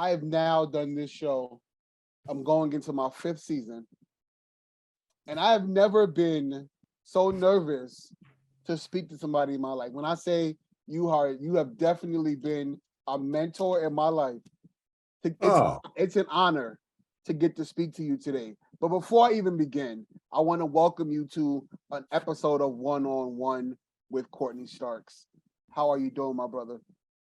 I've now done this show. I'm going into my 5th season. And I've never been so nervous to speak to somebody in my life. When I say you have definitely been a mentor in my life. It's an honor to get to speak to you today. But before I even begin, I want to welcome you to an episode of One-on-One with Courtney Starks. How are you doing, my brother?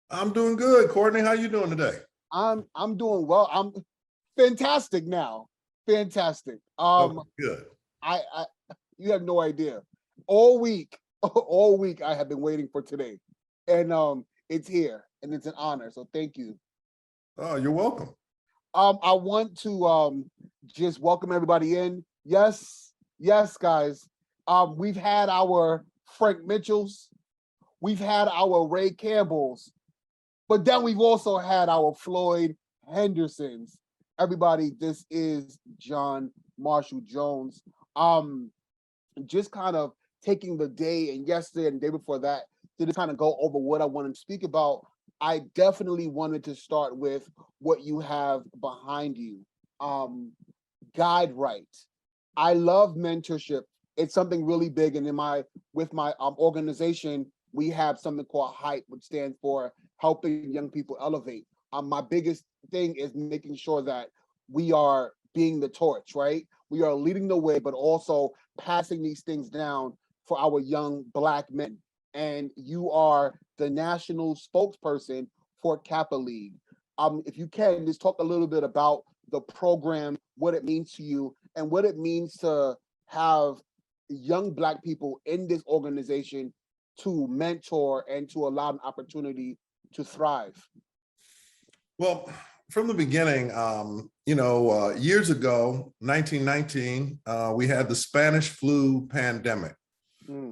I'm doing good, Courtney. How you doing today? I'm doing well. I'm fantastic now. Fantastic. Good. I you have no idea. All week I have been waiting for today. And it's here and it's an honor. So thank you. Oh, you're welcome. I want to just welcome everybody in. Yes, guys. We've had our Frank Mitchells, we've had our Ray Campbells, but then we've also had our Floyd Hendersons. Everybody, this is John Marshall Jones. Just kind of taking the day and yesterday and the day before that to just kind of go over what I want to speak about. I definitely wanted to start with what you have behind you. Guide right. I love mentorship. It's something really big, and with my organization, we have something called HYPE, which stands for Helping Young People Elevate. My biggest thing is making sure that we are being the torch, right? We are leading the way, but also passing these things down for our young Black men. And you are the national spokesperson for Kappa League. If you can, just talk a little bit about the program, what it means to you, and what it means to have young Black people in this organization to mentor and to allow an opportunity to thrive. Well, from the beginning, years ago, 1919, we had the Spanish flu pandemic.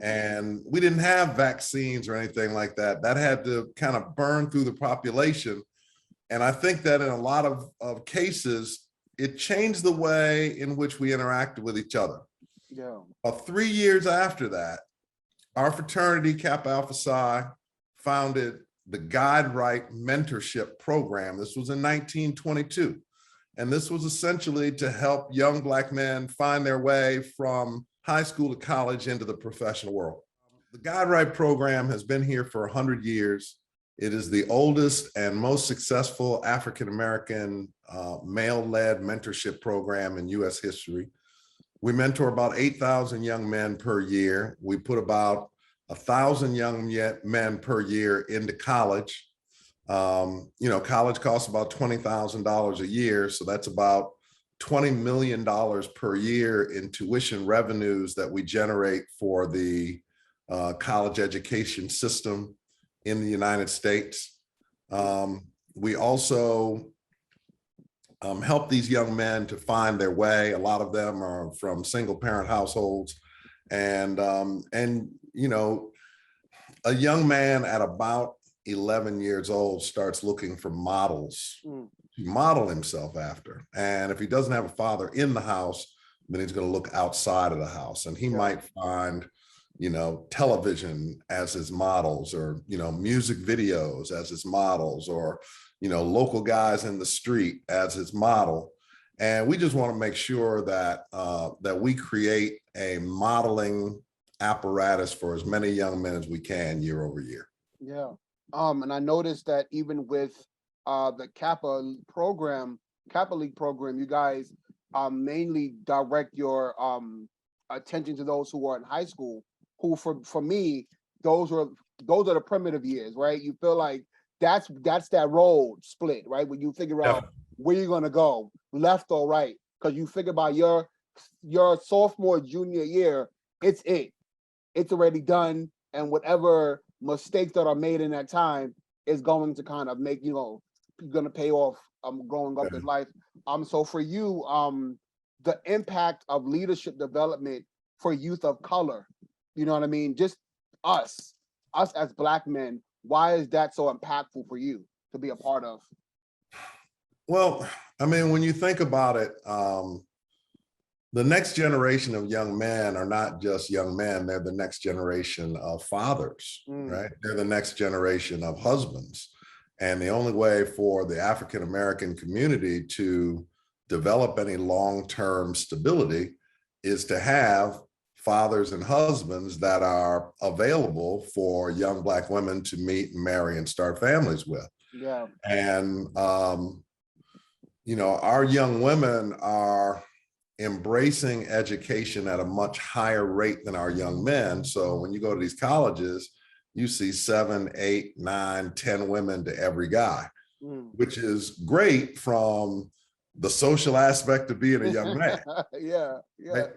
And we didn't have vaccines or anything like that. That had to kind of burn through the population. And I think that in a lot of cases, it changed the way in which we interacted with each other. Yeah. 3 years after that, our fraternity, Kappa Alpha Psi, founded the Guide Right Mentorship Program. This was in 1922. And this was essentially to help young Black men find their way from high school to college into the professional world. The Guide Right program has been here for 100 years. It is the oldest and most successful African-American male-led mentorship program in US history. We mentor about 8,000 young men per year. We put about 1,000 young men per year into college. College costs about $20,000 a year. So that's about $20 million per year in tuition revenues that we generate for the college education system in the United States. We also help these young men to find their way. A lot of them are from single parent households. And a young man at about 11 years old starts looking for models to model himself after. And if he doesn't have a father in the house, then he's going to look outside of the house, and he might find, television as his models, or, music videos as his models, or, local guys in the street as his model. And we just want to make sure that that we create a modeling apparatus for as many young men as we can year over year. Yeah. And I noticed that even with the Kappa League program, you guys mainly direct your attention to those who are in high school, who for me, those are the primitive years, right? You feel like that's that road split, right? When you figure out where you're gonna go, left or right, because you figure by your sophomore, junior year, it's already done, and whatever mistakes that are made in that time is going to kind of make, you're gonna pay off growing up in life. So for you, the impact of leadership development for youth of color, you know what I mean? Just us as Black men, why is that so impactful for you to be a part of? Well, I mean, when you think about it, the next generation of young men are not just young men, they're the next generation of fathers, right? They're the next generation of husbands. And the only way for the African American community to develop any long-term stability is to have fathers and husbands that are available for young Black women to meet and marry and start families with. Yeah. And, you know, our young women are embracing education at a much higher rate than our young men. So when you go to these colleges, you see 7, 8, 9, 10 women to every guy, which is great from the social aspect of being a young man. Yeah, yeah. Right?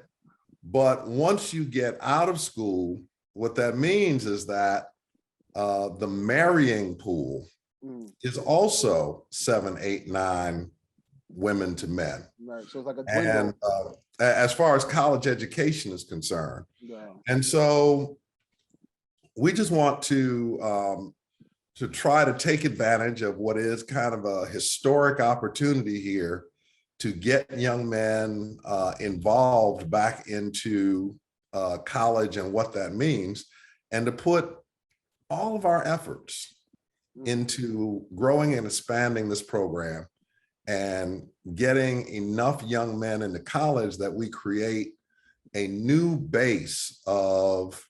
But once you get out of school, what that means is that the marrying pool is also 7, 8, 9 women to men. Right. So it's like a dwindle. And as far as college education is concerned. Yeah. And so we just want to try to take advantage of what is kind of a historic opportunity here to get young men involved back into college and what that means, and to put all of our efforts into growing and expanding this program and getting enough young men into college that we create a new base of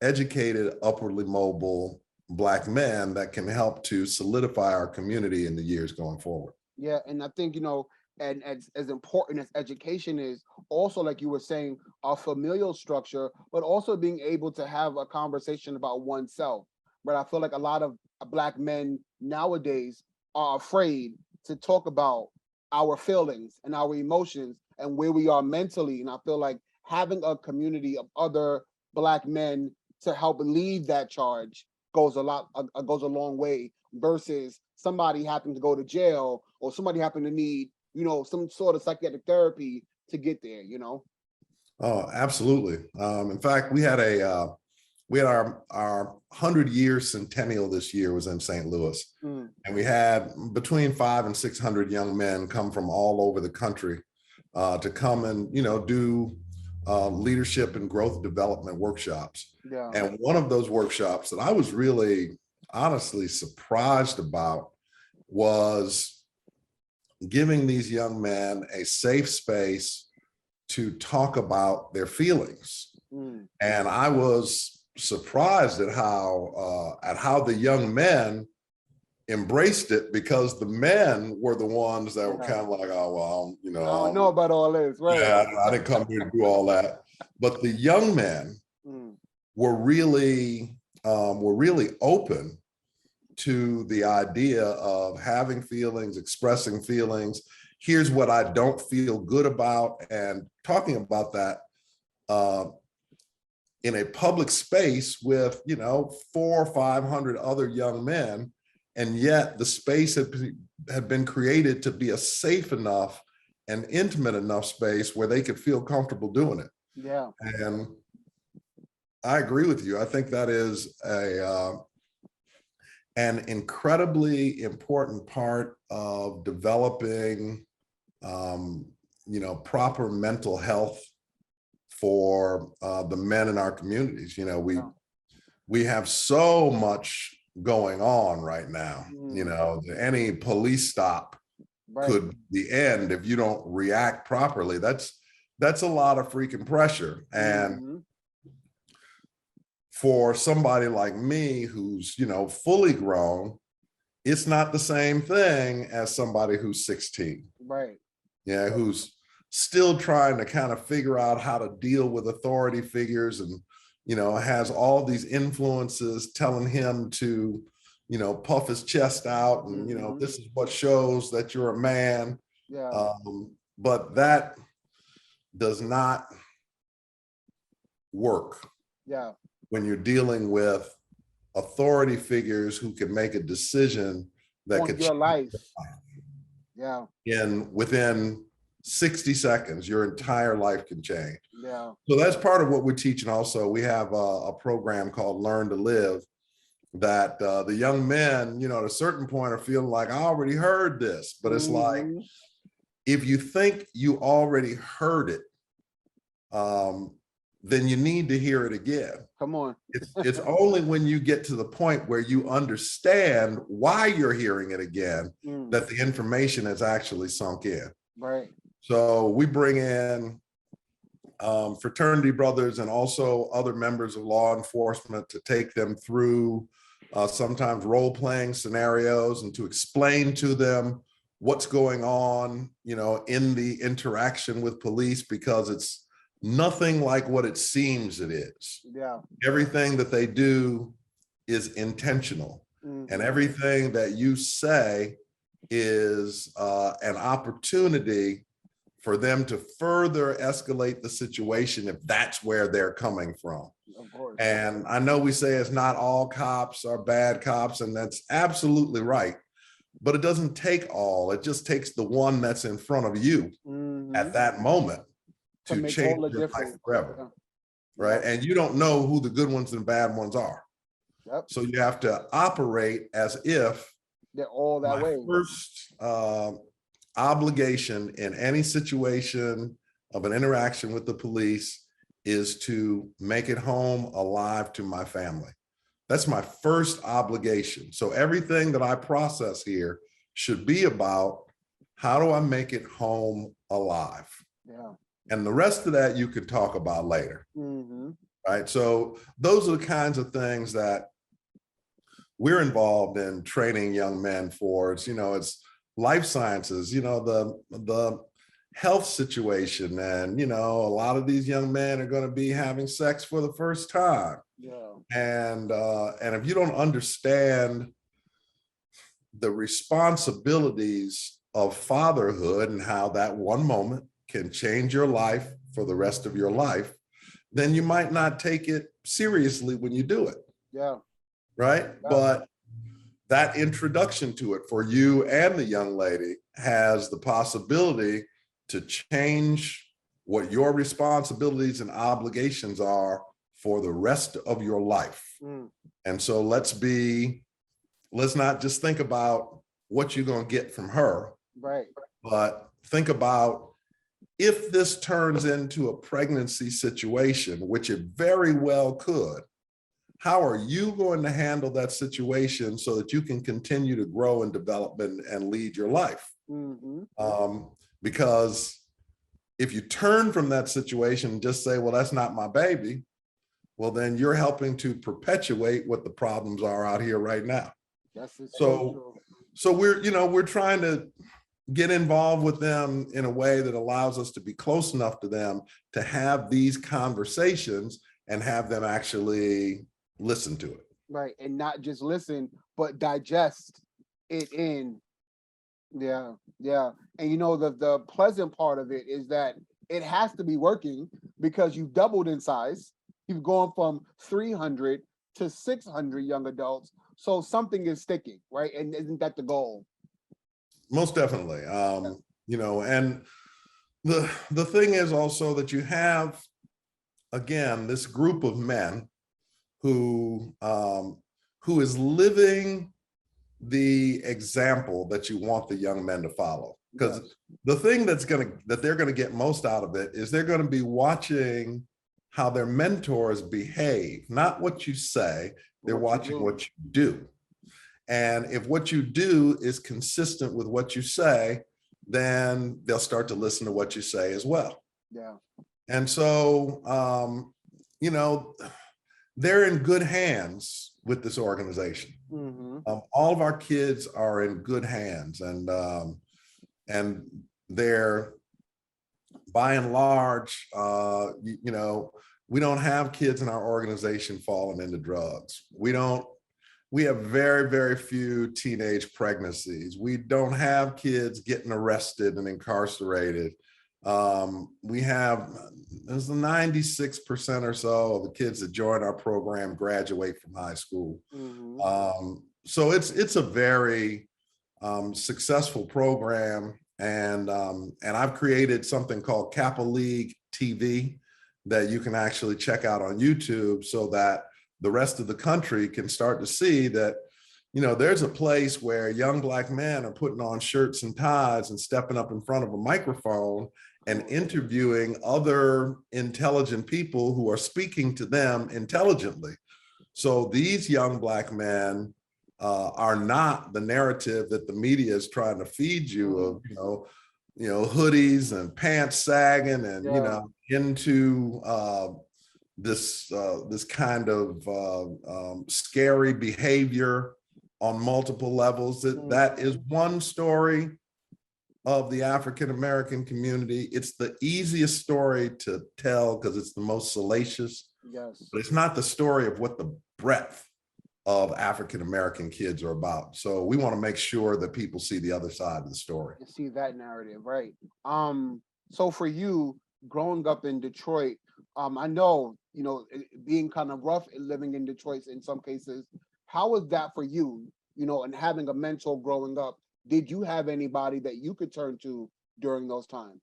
educated, upwardly mobile Black men that can help to solidify our community in the years going forward. Yeah, and I think, you know, and as important as education is, also, like you were saying, our familial structure, but also being able to have a conversation about oneself. But I feel like a lot of Black men nowadays are afraid to talk about our feelings and our emotions and where we are mentally. And I feel like having a community of other Black men to help lead that charge goes a long way, versus somebody having to go to jail or somebody having to need, you know, some sort of psychiatric therapy to get there, you know? Oh, absolutely. In fact, we had our 100-year centennial this year was in St. Louis. And we had between 500 and 600 young men come from all over the country to come and, you know, do leadership and growth development workshops. Yeah. And one of those workshops that I was really honestly surprised about was giving these young men a safe space to talk about their feelings. And I was surprised at how the young men embraced it, because the men were the ones that were kind of like, oh, well, you know, I don't know about all this, right? Yeah, I didn't come here to do all that. But the young men were really open to the idea of having feelings, expressing feelings. Here's what I don't feel good about, and talking about that in a public space with, you know, 400 or 500 other young men. And yet the space had been created to be a safe enough and intimate enough space where they could feel comfortable doing it. Yeah. And I agree with you. I think that is an incredibly important part of developing, you know, proper mental health for the men in our communities. You know, we have so much going on right now. You know, any police stop could be the end if you don't react properly. That's a lot of freaking pressure. And for somebody like me who's, you know, fully grown, it's not the same thing as somebody who's 16. Right. Yeah, who's still trying to kind of figure out how to deal with authority figures, and, you know, has all these influences telling him to, you know, puff his chest out and, you know, this is what shows that you're a man. Yeah. But that does not work. Yeah. When you're dealing with authority figures who can make a decision that could your life. Yeah. Within 60 seconds, your entire life can change. Yeah. So that's part of what we're teaching. Also, we have a program called Learn to Live that the young men, you know, at a certain point are feeling like, I already heard this, but it's like, if you think you already heard it, then you need to hear it again. Come on. It's only when you get to the point where you understand why you're hearing it again that the information has actually sunk in. Right. So we bring in fraternity brothers and also other members of law enforcement to take them through sometimes role-playing scenarios and to explain to them what's going on, you know, in the interaction with police, because it's nothing like what it seems it is. Yeah. Everything that they do is intentional, and everything that you say is an opportunity for them to further escalate the situation if that's where they're coming from. Of course. And I know we say it's not all cops are bad cops, and that's absolutely right, but it doesn't take all. It just takes the one that's in front of you at that moment to change your life forever, right? And you don't know who the good ones and bad ones are. Yep. So you have to operate as if they're all that way. First obligation in any situation of an interaction with the police is to make it home alive to my family. That's my first obligation. So everything that I process here should be about how do I make it home alive? Yeah. And the rest of that you could talk about later. Right. So those are the kinds of things that we're involved in training young men for. It's, you know, it's life sciences, you know, the health situation. And, you know, a lot of these young men are going to be having sex for the first time. Yeah. And if you don't understand the responsibilities of fatherhood and how that one moment can change your life for the rest of your life, then you might not take it seriously when you do it. Yeah. Right. Yeah. But that introduction to it for you and the young lady has the possibility to change what your responsibilities and obligations are for the rest of your life. And so let's not just think about what you're going to get from her, right? But think about, if this turns into a pregnancy situation, which it very well could, how are you going to handle that situation so that you can continue to grow and develop and lead your life? Because if you turn from that situation and just say, well, that's not my baby, well, then you're helping to perpetuate what the problems are out here right now. So we're trying to get involved with them in a way that allows us to be close enough to them to have these conversations and have them actually listen to it. Right. And not just listen, but digest it in. Yeah. Yeah. And you know, the pleasant part of it is that it has to be working because you've doubled in size. You've gone from 300 to 600 young adults. So something is sticking, right? And isn't that the goal? Most definitely. You know, and the thing is also that you have, again, this group of men who is living the example that you want the young men to follow. Because the thing that they're gonna get most out of it is they're gonna be watching how their mentors behave, not what you say, they're watching what you do. And if what you do is consistent with what you say, then they'll start to listen to what you say as well. Yeah. And so, you know, they're in good hands with this organization. All of our kids are in good hands, and they're, by and large, you know, we don't have kids in our organization falling into drugs. We have very, very few teenage pregnancies. We don't have kids getting arrested and incarcerated. We have, there's 96% or so of the kids that join our program graduate from high school. So it's a very successful program. And I've created something called Kappa League TV that you can actually check out on YouTube so that the rest of the country can start to see that, you know, there's a place where young Black men are putting on shirts and ties and stepping up in front of a microphone and interviewing other intelligent people who are speaking to them intelligently. So these young Black men are not the narrative that the media is trying to feed you of, hoodies and pants sagging and, into this kind of scary behavior on multiple levels. That is one story of the African-American community. It's the easiest story to tell because it's the most salacious, but it's not the story of what the breadth of African-American kids are about. So we want to make sure that people see the other side of the story. See that narrative, right? So for you, growing up in Detroit, I know, being kind of rough and living in Detroit in some cases, how was that for you, and having a mentor growing up? Did you have anybody that you could turn to during those times?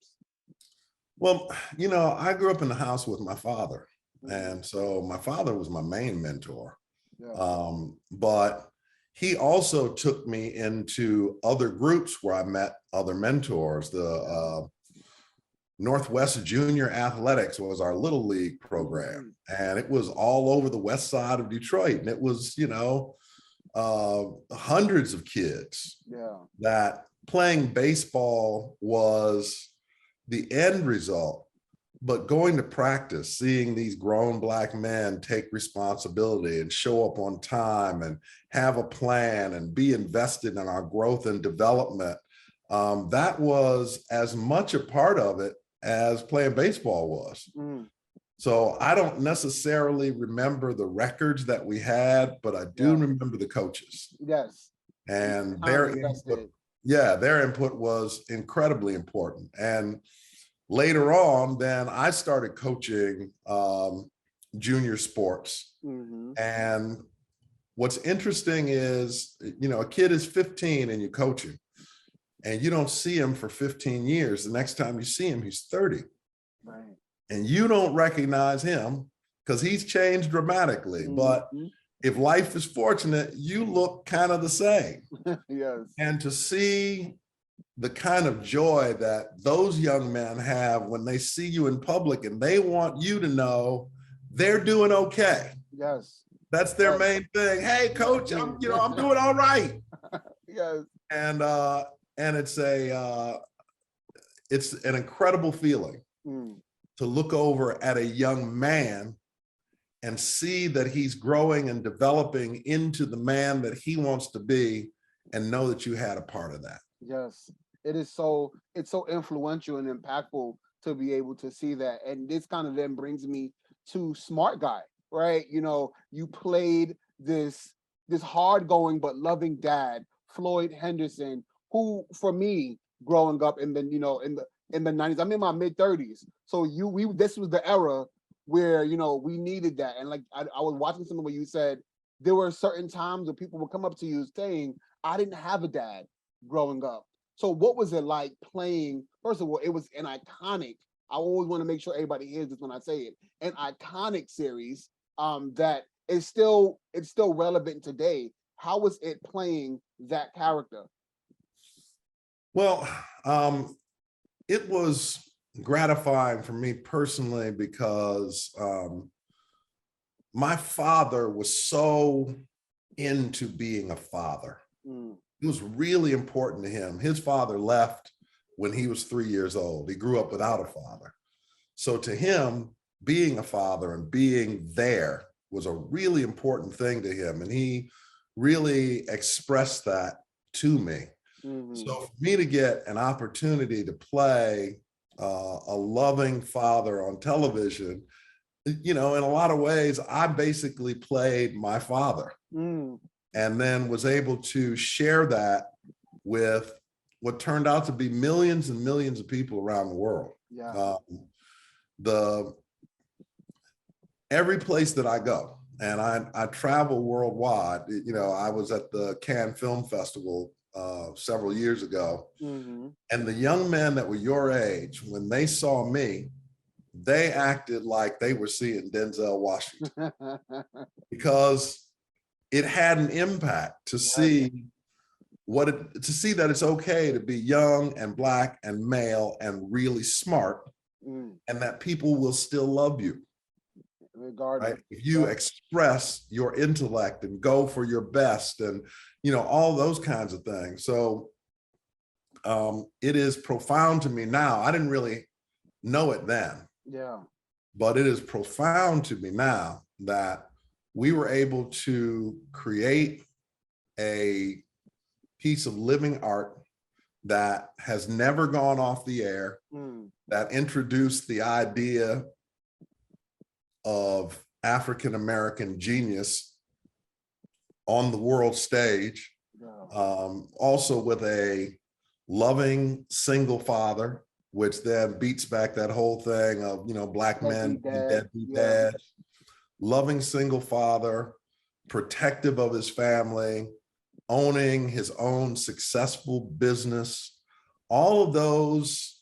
Well, I grew up in the house with my father. And so my father was my main mentor. But he also took me into other groups where I met other mentors. The Northwest Junior Athletics was our little league program. And it was all over the west side of Detroit. And it was, hundreds of kids that playing baseball was the end result. But going to practice, seeing these grown Black men take responsibility and show up on time and have a plan and be invested in our growth and development, that was as much a part of it as playing baseball was. So I don't necessarily remember the records that we had, but I do remember the coaches. And their input was incredibly important. And later on, then I started coaching junior sports. And what's interesting is, a kid is 15 and you're coaching and you don't see him for 15 years. The next time you see him, he's 30. And you don't recognize him because he's changed dramatically. But if life is fortunate, you look kind of the same. And to see the kind of joy that those young men have when they see you in public and they want you to know they're doing okay. That's their main thing. Hey, coach, I'm doing all right. And it's an incredible feeling to look over at a young man and see that he's growing and developing into the man that he wants to be, and know that you had a part of that. It's so influential and impactful to be able to see that. And this kind of then brings me to Smart Guy, right? You played this hard going but loving dad, Floyd Henderson, who for me growing up in the in the 90s, I'm in my mid-30s. So this was the era where we needed that. And like I was watching something where you said there were certain times where people would come up to you saying, I didn't have a dad growing up. So what was it like playing? First of all, it was an iconic, I always want to make sure everybody hears this when I say it, an iconic series that is still relevant today. How was it playing that character? Well, it was gratifying for me personally because my father was so into being a father. It was really important to him. His father left when he was 3 years old. He grew up without a father. So to him, being a father and being there was a really important thing to him. And he really expressed that to me. So for me to get an opportunity to play a loving father on television, in a lot of ways, I basically played my father. And then was able to share that with what turned out to be millions and millions of people around the world. Every place that I go, and I travel worldwide. I was at the Cannes Film Festival several years ago, and the young men that were your age, when they saw me, they acted like they were seeing Denzel Washington because it had an impact to see to see that it's okay to be young and Black and male and really smart, and that people will still love you. Regardless. Right? If you express your intellect and go for your best and, you know, all those kinds of things. So it is profound to me now. I didn't really know it then. Yeah. But it is profound to me now that we were able to create a piece of living art that has never gone off the air, that introduced the idea of African-American genius on the world stage, also with a loving single father, which then beats back that whole thing of, you know, Black men, deadbeat dads, loving single father, protective of his family, owning his own successful business, all of those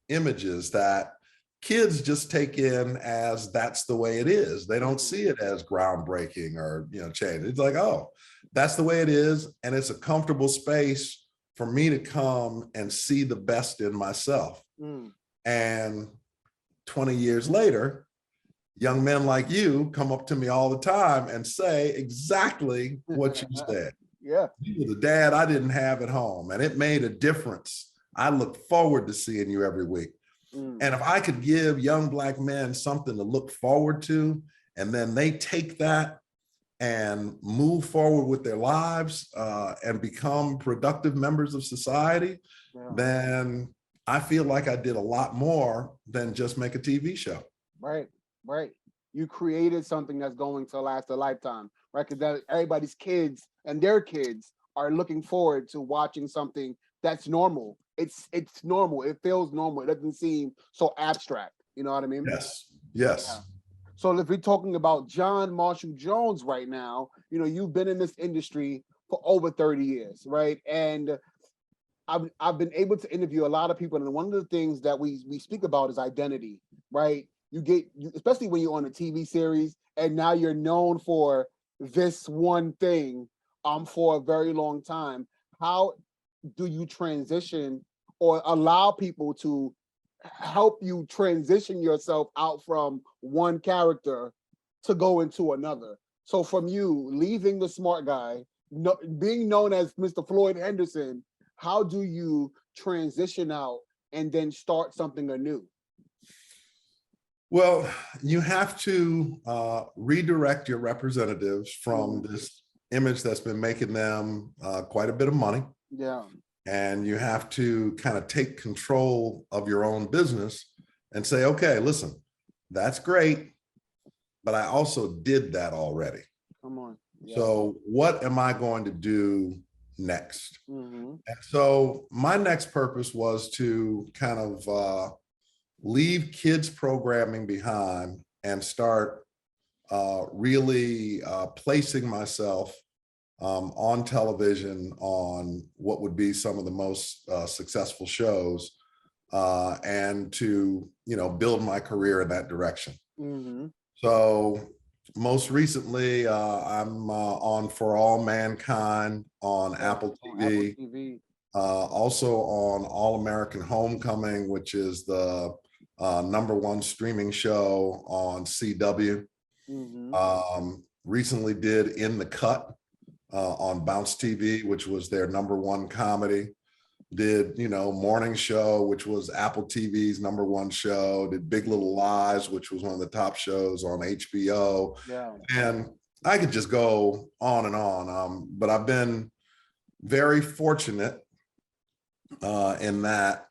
images that kids just take in as that's the way it is. They don't see it as groundbreaking or, you know, change. It's like, oh, that's the way it is. And it's a comfortable space for me to come and see the best in myself. And 20 years later, young men like you come up to me all the time and say exactly what you said. Yeah. You were the dad I didn't have at home, and it made a difference. I look forward to seeing you every week. And if I could give young Black men something to look forward to, and then they take that and move forward with their lives and become productive members of society, then I feel like I did a lot more than just make a TV show. Right, right. You created something that's going to last a lifetime, right? Because everybody's kids and their kids are looking forward to watching something that's normal. It's normal. It feels normal. It doesn't seem so abstract. You know what I mean? Yes, yes. Yeah. So if we're talking about John Marshall Jones right now, you know, you've been in this industry for over 30 years, right? And I've been able to interview a lot of people, and one of the things that we speak about is identity, right? Especially when you're on a TV series, and now you're known for this one thing for a very long time. How do you transition or allow people to help you transition yourself out from one character to go into another? So from you leaving the smart guy, being known as Mr. Floyd Henderson, how do you transition out and then start something anew? Well, you have to redirect your representatives from this image that's been making them quite a bit of money. Yeah. And you have to kind of take control of your own business and say, okay, listen, that's great, but I also did that already. Come on. Yeah. So what am I going to do next? And so my next purpose was to kind of leave kids programming behind and start really placing myself on television on what would be some of the most successful shows and to, you know, build my career in that direction. So most recently, I'm on For All Mankind on Apple TV. Also on All American Homecoming, which is the #1 streaming show on CW. Recently did In the Cut on Bounce TV, which was their #1 comedy. Did, you know, Morning Show, which was Apple TV's #1 show. Did Big Little Lies, which was one of the top shows on HBO. Yeah. And I could just go on and on. But I've been very fortunate in that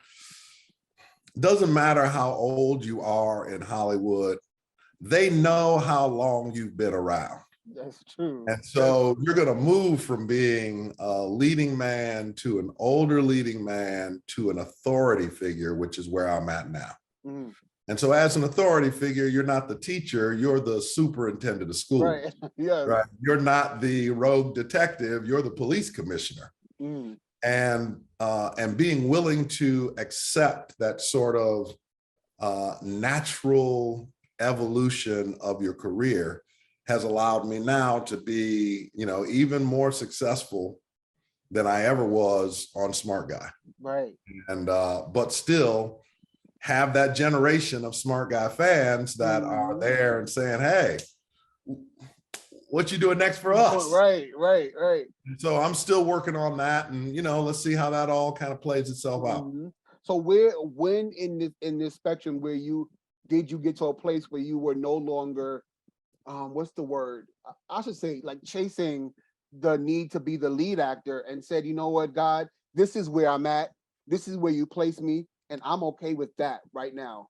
it doesn't matter how old you are in Hollywood, they know how long you've been around. That's true. And so you're going to move from being a leading man to an older leading man to an authority figure, which is where I'm at now. And so as an authority figure, you're not the teacher, you're the superintendent of school. Right. Yeah. Right. You're not the rogue detective, you're the police commissioner. And being willing to accept that sort of natural evolution of your career has allowed me now to be, you know, even more successful than I ever was on Smart Guy. Right. And but still have that generation of Smart Guy fans that are there and saying, hey, what you doing next for us? Right. So I'm still working on that, and let's see how that all kind of plays itself out. So when in this spectrum where did you get to a place where you were no longer what's the word? I should say, like, chasing the need to be the lead actor, and said, you know what, God, this is where I'm at. This is where you place me, and I'm okay with that right now.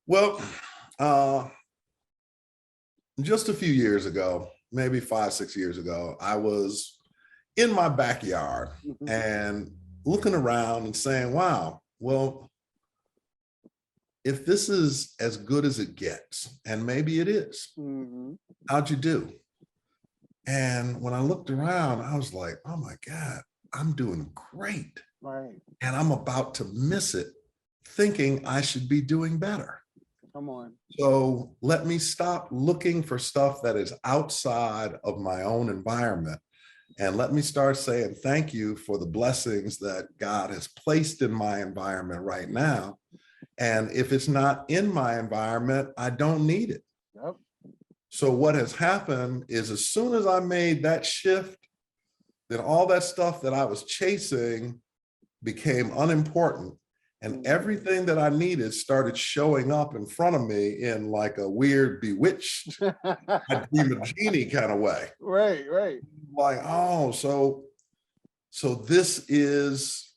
Well, just a few years ago, maybe 5-6 years ago, I was in my backyard and looking around and saying, wow, well, if this is as good as it gets, and maybe it is, how'd you do? And when I looked around, I was like, oh my God, I'm doing great. Right. And I'm about to miss it, thinking I should be doing better. Come on. So let me stop looking for stuff that is outside of my own environment. And let me start saying thank you for the blessings that God has placed in my environment right now. And if it's not in my environment, I don't need it. Yep. So what has happened is, as soon as I made that shift, then all that stuff that I was chasing became unimportant. And everything that I needed started showing up in front of me in like a weird, bewitched, I dream of genie kind of way. Right. Like, oh, so this is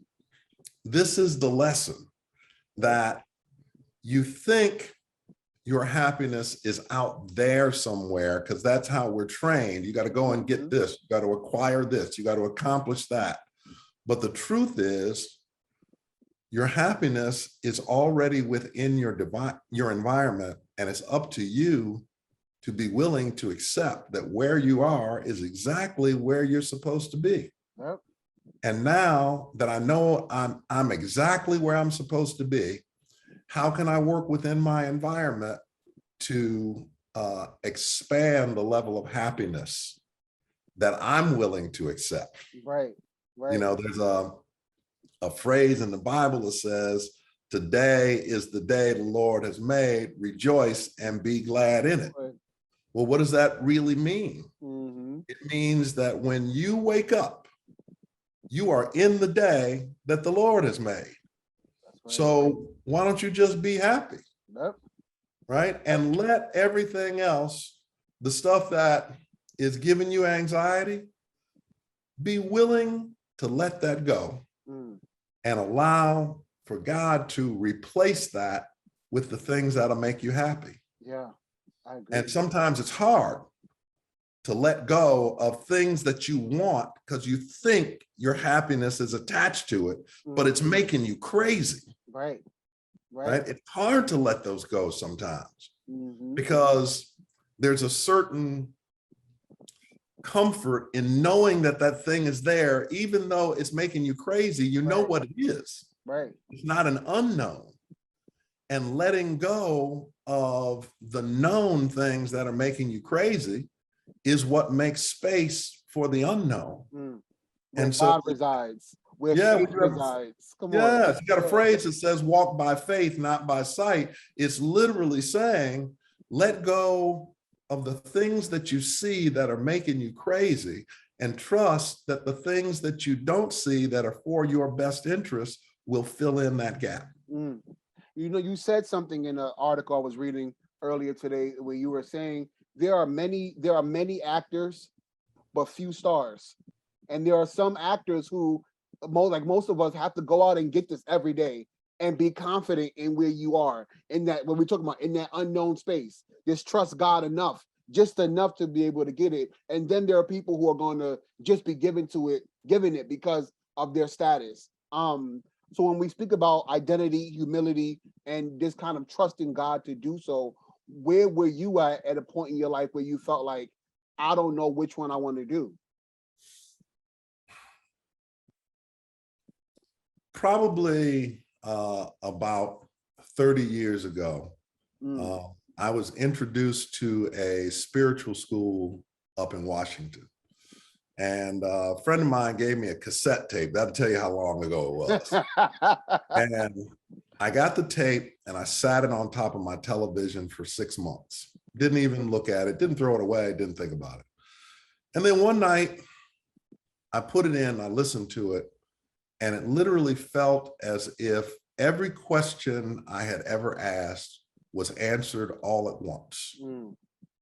the lesson, that you think your happiness is out there somewhere, because that's how we're trained. You got to go and get this, you got to acquire this, you got to accomplish that. But the truth is, your happiness is already within your environment, and it's up to you to be willing to accept that where you are is exactly where you're supposed to be. Yep. And now that I know I'm exactly where I'm supposed to be, how can I work within my environment to expand the level of happiness that I'm willing to accept? Right. There's a phrase in the Bible that says, today is the day the Lord has made, rejoice and be glad in it. Right. Well, what does that really mean? It means that when you wake up, you are in the day that the Lord has made. Right. So why don't you just be happy? Yep. Right? And let everything else, the stuff that is giving you anxiety, be willing to let that go and allow for God to replace that with the things that'll make you happy. Yeah, I agree. And sometimes it's hard to let go of things that you want because you think your happiness is attached to it, but it's making you crazy. Right. It's hard to let those go sometimes because there's a certain comfort in knowing that that thing is there, even though it's making you crazy. You know what it is. Right. It's not an unknown. And letting go of the known things that are making you crazy is what makes space for the unknown. And so God resides. Where faith resides. Come on. Yes, you got a phrase that says walk by faith, not by sight. It's literally saying, let go of the things that you see that are making you crazy, and trust that the things that you don't see that are for your best interest will fill in that gap. You said something in an article I was reading earlier today where you were saying there are many actors, but few stars. And there are some actors who, most of us, have to go out and get this every day and be confident in where you are, in that, when we're talking about in that unknown space, just trust God enough, just enough to be able to get it. And then there are people who are going to just be giving it because of their status. So when we speak about identity, humility, and this kind of trusting God to do so, where were you at a point in your life where you felt like, I don't know which one I want to do? Probably about 30 years ago, I was introduced to a spiritual school up in Washington. And a friend of mine gave me a cassette tape. That'll tell you how long ago it was. And I got the tape and I sat it on top of my television for 6 months. Didn't even look at it, didn't throw it away, didn't think about it. And then one night I put it in, I listened to it, and it literally felt as if every question I had ever asked was answered all at once.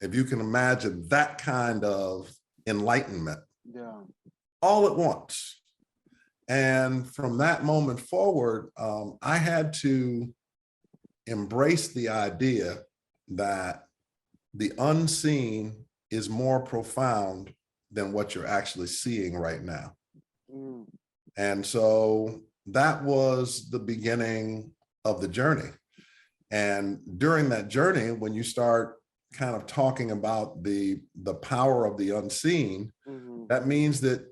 If you can imagine that kind of enlightenment, all at once. And from that moment forward, I had to embrace the idea that the unseen is more profound than what you're actually seeing right now. And so that was the beginning of the journey. And during that journey, when you start kind of talking about the power of the unseen, that means that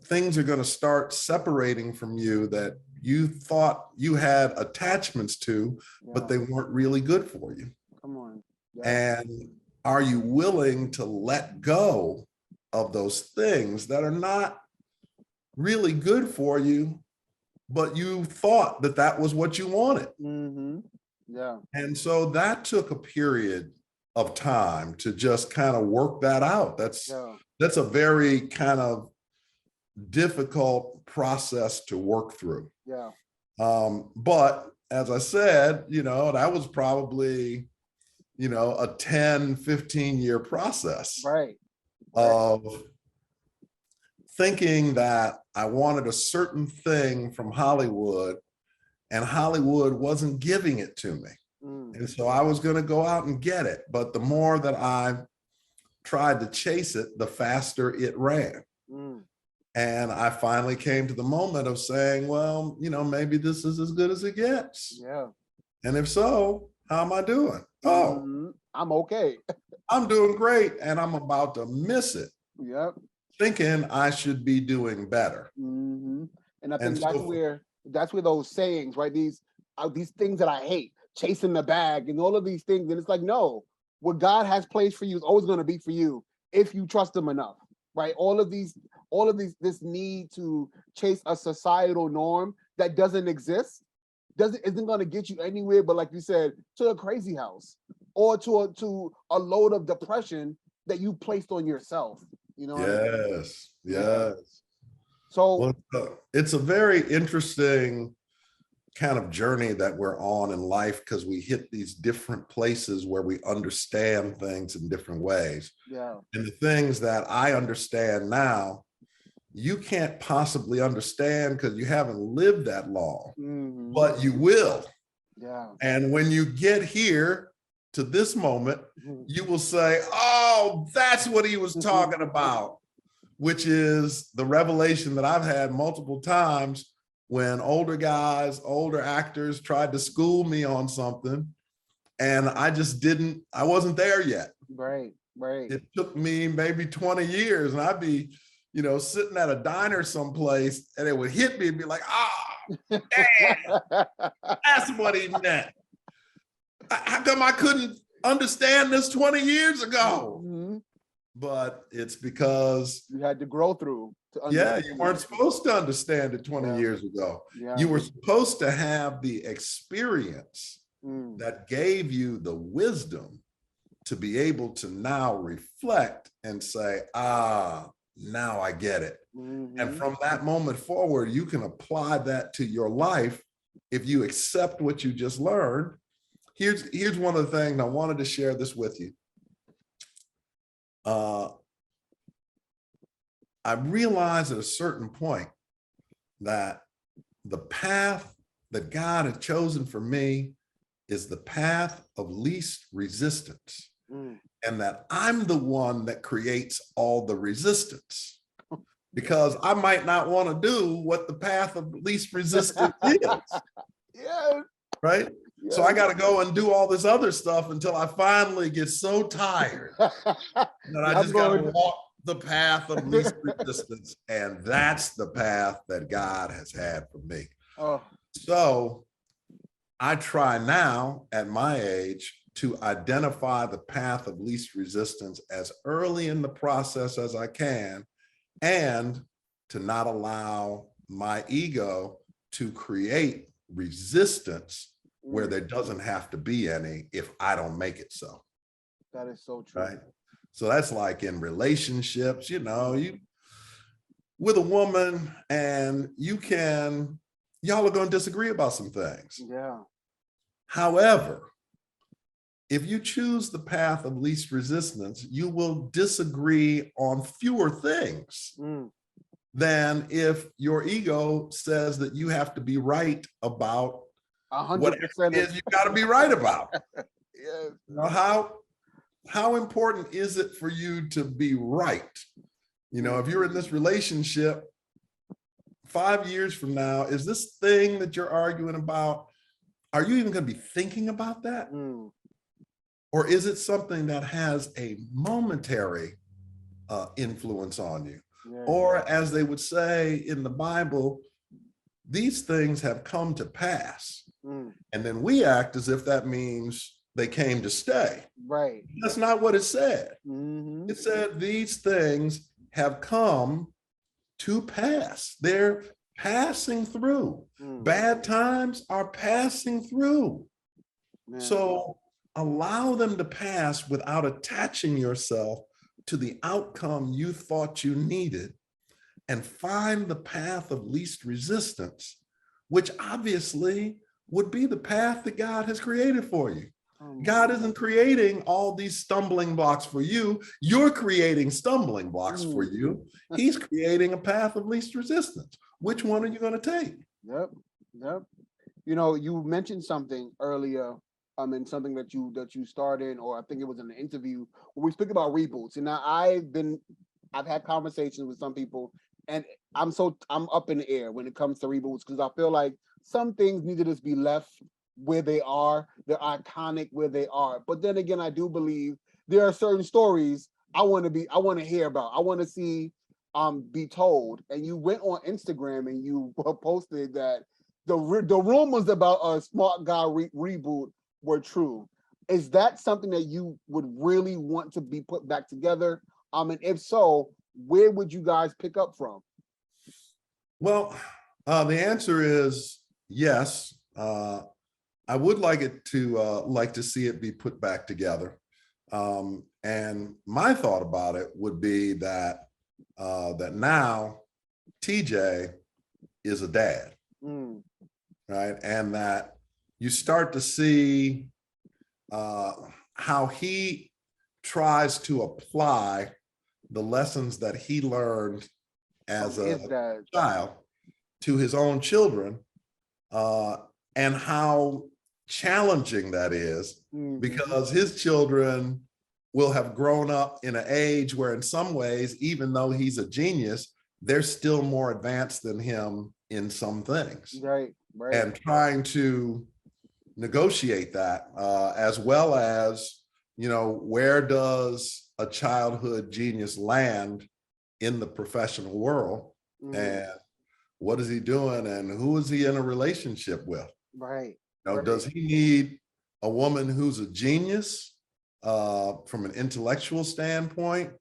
things are going to start separating from you that you thought you had attachments to, but they weren't really good for you. Come on. And are you willing to let go of those things that are not really good for you, but you thought that that was what you wanted? And so that took a period of time to just kind of work that out. That's a very kind of difficult process to work through. But as I said, that was probably, a 10, 15-year process of thinking that I wanted a certain thing from Hollywood and Hollywood wasn't giving it to me. And so I was going to go out and get it. But the more that I tried to chase it, the faster it ran. And I finally came to the moment of saying, well, maybe this is as good as it gets. And if so, how am I doing? Oh, I'm okay. I'm doing great. And I'm about to miss it. Thinking I should be doing better. And I think that's where those sayings, right? These things that I hate, chasing the bag and all of these things. And it's like, no, what God has placed for you is always going to be for you if you trust him enough, right? All of these, this need to chase a societal norm that doesn't exist, isn't going to get you anywhere, but like you said, to a crazy house or to a load of depression that you placed on yourself. Yes. So it's a very interesting kind of journey that we're on in life, because we hit these different places where we understand things in different ways. And the things that I understand now, you can't possibly understand because you haven't lived that long, but you will. And when you get here to this moment, you will say, oh, that's what he was talking about, which is the revelation that I've had multiple times when older guys, older actors tried to school me on something and I wasn't there yet. Right. It took me maybe 20 years and I'd be, sitting at a diner someplace and it would hit me and be like, damn, that's what he meant. How come I couldn't understand this 20 years ago? But it's because you had to grow through. You weren't supposed to understand it 20 years ago. You were supposed to have the experience that gave you the wisdom to be able to now reflect and say, now I get it. And from that moment forward, you can apply that to your life if you accept what you just learned. Here's one of the things I wanted to share this with you. I realized at a certain point that the path that God had chosen for me is the path of least resistance, and that I'm the one that creates all the resistance, because I might not want to do what the path of least resistance is. Right? So I got to go and do all this other stuff until I finally get so tired that I just got to walk the path of least resistance. And that's the path that God has had for me. So I try now at my age to identify the path of least resistance as early in the process as I can, and to not allow my ego to create resistance where there doesn't have to be any if I don't make it so. That is so true. Right. So that's like in relationships, you with a woman, and y'all are going to disagree about some things. Yeah. However, if you choose the path of least resistance, you will disagree on fewer things than if your ego says that you have to be right about 100%. Whatever it is you got to be right about. Yes. How important is it for you to be right? If you're in this relationship 5 years from now, is this thing that you're arguing about, are you even going to be thinking about that? Or is it something that has a momentary influence on you? Yeah. Or as they would say in the Bible, these things have come to pass. And then we act as if that means they came to stay. Right. That's not what it said. It said these things have come to pass. They're passing through. Bad times are passing through. Man. So allow them to pass without attaching yourself to the outcome you thought you needed, and find the path of least resistance, which obviously would be the path that God has created for you. God isn't creating all these stumbling blocks for you. You're creating stumbling blocks for you. He's creating a path of least resistance. Which one are you going to take? Yep. You mentioned something earlier, and something that you started, or I think it was in an interview where we speak about reboots. And now I've had conversations with some people, and I'm up in the air when it comes to reboots, because I feel like some things need to just be left where they are. They're iconic where they are. But then again, I do believe there are certain stories I want to hear about. I want to see be told. And you went on Instagram and you posted that the rumors about a Smart Guy reboot were true. Is that something that you would really want to be put back together? And if so, where would you guys pick up from? Well, the answer is yes. I would like to see it be put back together. And my thought about it would be that now TJ is a dad, right? And that you start to see how he tries to apply the lessons that he learned as a child to his own children, and how challenging that is, because his children will have grown up in an age where in some ways, even though he's a genius, they're still more advanced than him in some things. Right. And trying to negotiate that, as well as, where does a childhood genius land in the professional world, and what is he doing, and who is he in a relationship with? Right. Does he need a woman who's a genius from an intellectual standpoint,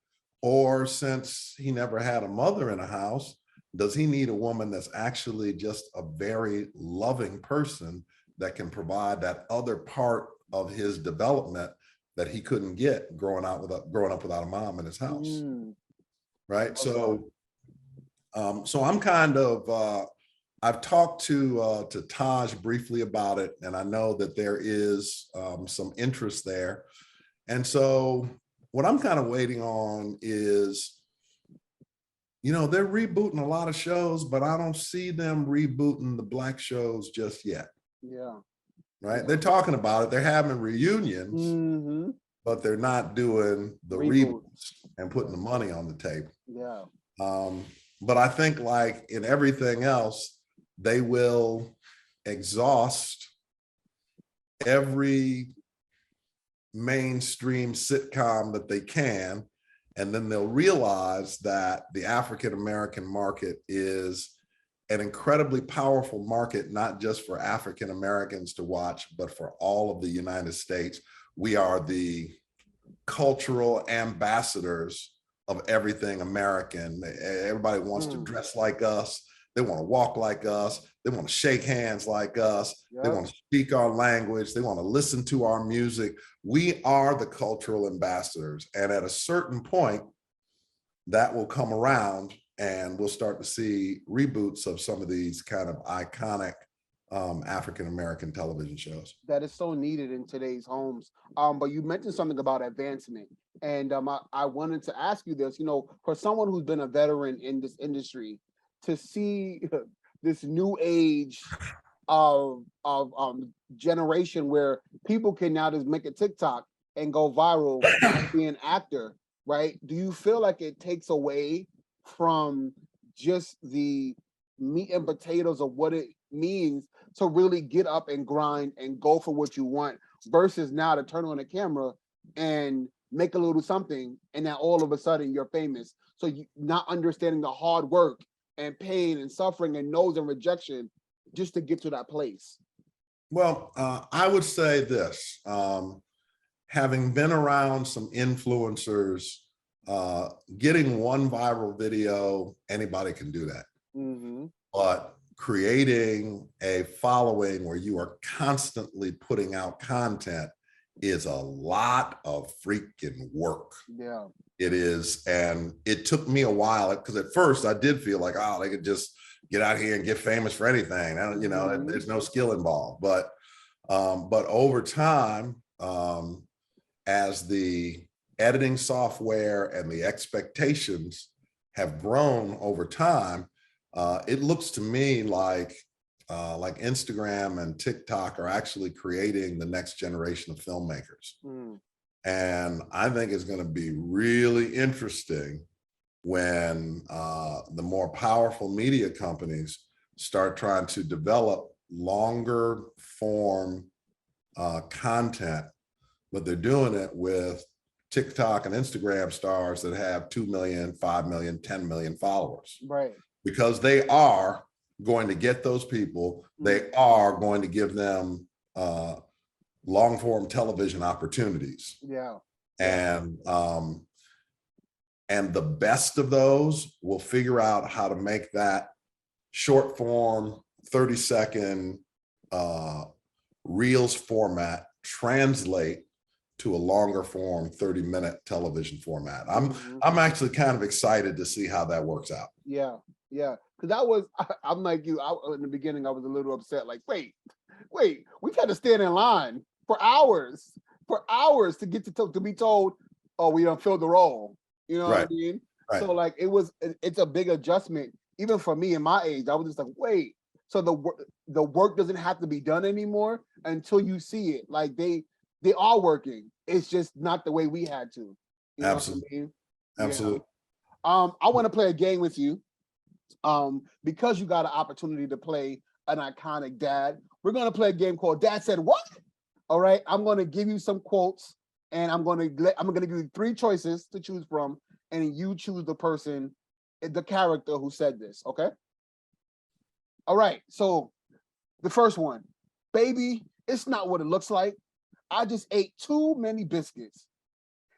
or since he never had a mother in a house, does he need a woman that's actually just a very loving person that can provide that other part of his development that he couldn't get growing up without a mom in his house? Right. So I'm kind of I've talked to Taj briefly about it, and I know that there is some interest there. And so what I'm kind of waiting on is, they're rebooting a lot of shows, but I don't see them rebooting the Black shows just yet. Yeah. Right. They're talking about it. They're having reunions, but they're not doing the reboots and putting the money on the table. Yeah. But I think, like in everything else, they will exhaust every mainstream sitcom that they can, and then they'll realize that the African-American market is an incredibly powerful market, not just for African-Americans to watch, but for all of the United States. We are the cultural ambassadors of everything American. Everybody wants to dress like us. They want to walk like us. They want to shake hands like us. They want to speak our language. They want to listen to our music. We are the cultural ambassadors. And at a certain point, that will come around and we'll start to see reboots of some of these kind of iconic African-American television shows. That is so needed in today's homes. But you mentioned something about advancement. And I wanted to ask you this, you know, for someone who's been a veteran in this industry, to see this new age of generation where people can now just make a TikTok and go viral and be an actor, right? Do you feel like it takes away from just the meat and potatoes of what it means to really get up and grind and go for what you want, versus now to turn on a camera and make a little something and now all of a sudden you're famous? So you not understanding the hard work and pain and suffering and no's and rejection just to get to that place. Well, I would say this, having been around some influencers, getting one viral video, anybody can do that. But creating a following where you are constantly putting out content is a lot of freaking work. Yeah. It is. And it took me a while, because at first I did feel like, oh, they could just get out here and get famous for anything. And, you know, there's no skill involved. But over time, as the editing software and the expectations have grown over time, it looks to me like Instagram and TikTok are actually creating the next generation of filmmakers. And I think it's going to be really interesting when the more powerful media companies start trying to develop longer form content, but they're doing it with TikTok and Instagram stars that have 2 million, 5 million, 10 million followers. Right. Because they are going to get those people, they are going to give them long form television opportunities. Yeah. And the best of those will figure out how to make that short form 30-second reels format translate to a longer form 30-minute television format. I'm actually kind of excited to see how that works out. Yeah. Yeah. Because I'm like you, in the beginning, I was a little upset, like, wait, we've had to stand in line for hours to get to be told, oh, we don't fill the role. You know what I mean? Right. So like it's a big adjustment, even for me in my age. I was just like, wait, so the work doesn't have to be done anymore until you see it. Like they are working. It's just not the way we had to. You Absolutely. Know what I mean? Absolutely. Yeah. I want to play a game with you. Because you got an opportunity to play an iconic dad, we're going to play a game called Dad Said What? All right. I'm going to give you some quotes and I'm going to give you 3 choices to choose from. And you choose the person, the character who said this. Okay. All right. So the first one, baby, it's not what it looks like. I just ate too many biscuits.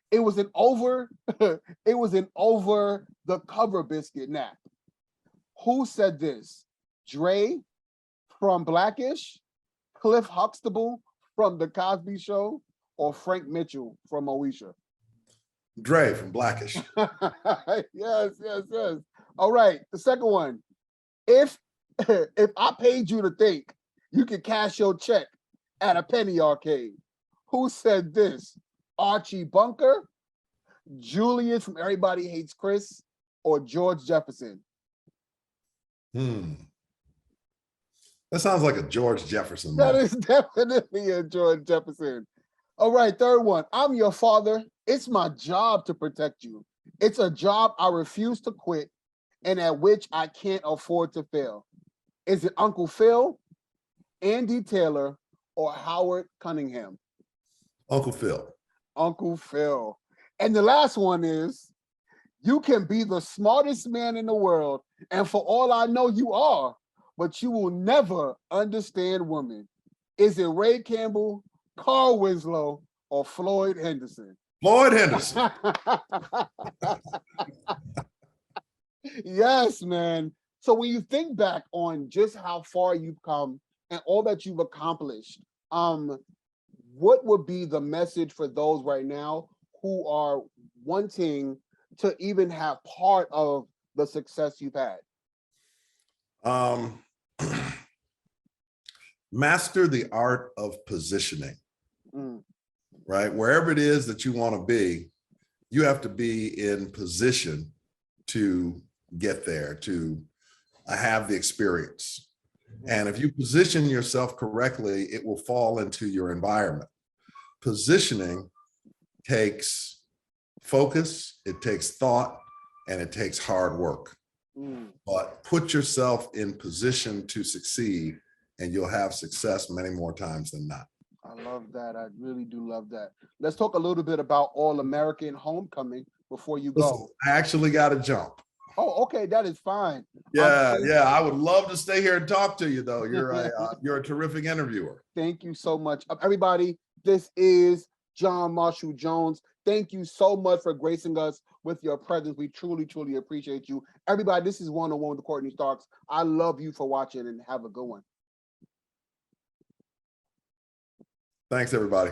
It was an over the cover biscuit nap. Who said this? Dre from Blackish, Cliff Huxtable from The Cosby Show, or Frank Mitchell from Moesha? Dre from Blackish. Yes. All right, the second one. If I paid you to think you could cash your check at a penny arcade, who said this? Archie Bunker, Julius from Everybody Hates Chris, or George Jefferson? That sounds like a George Jefferson. That is definitely a George Jefferson. All right, third one. I'm your father. It's my job to protect you. It's a job I refuse to quit and at which I can't afford to fail. Is it Uncle Phil, Andy Taylor, or Howard Cunningham? Uncle Phil. Uncle Phil. And the last one is, you can be the smartest man in the world, and for all I know you are, but you will never understand women. Is it Ray Campbell, Carl Winslow, or Floyd Henderson? Floyd Henderson. Yes, man. So when you think back on just how far you've come and all that you've accomplished, what would be the message for those right now who are wanting to even have part of the success you've had? Um, master the art of positioning, right? Wherever it is that you want to be, you have to be in position to get there, to have the experience. And if you position yourself correctly, it will fall into your environment. Positioning takes focus, it takes thought, and it takes hard work. But put yourself in position to succeed, and you'll have success many more times than not. I love that. I really do love that. Let's talk a little bit about All-American Homecoming before you go. Listen, I actually got to jump. Oh, okay, that is fine. Yeah, I would love to stay here and talk to you, though. You're a terrific interviewer. Thank you so much. Everybody, this is John Marshall Jones. Thank you so much for gracing us with your presence. We truly, truly appreciate you. Everybody, this is One-on-One with Courtney Starks. I love you for watching, and have a good one. Thanks, everybody.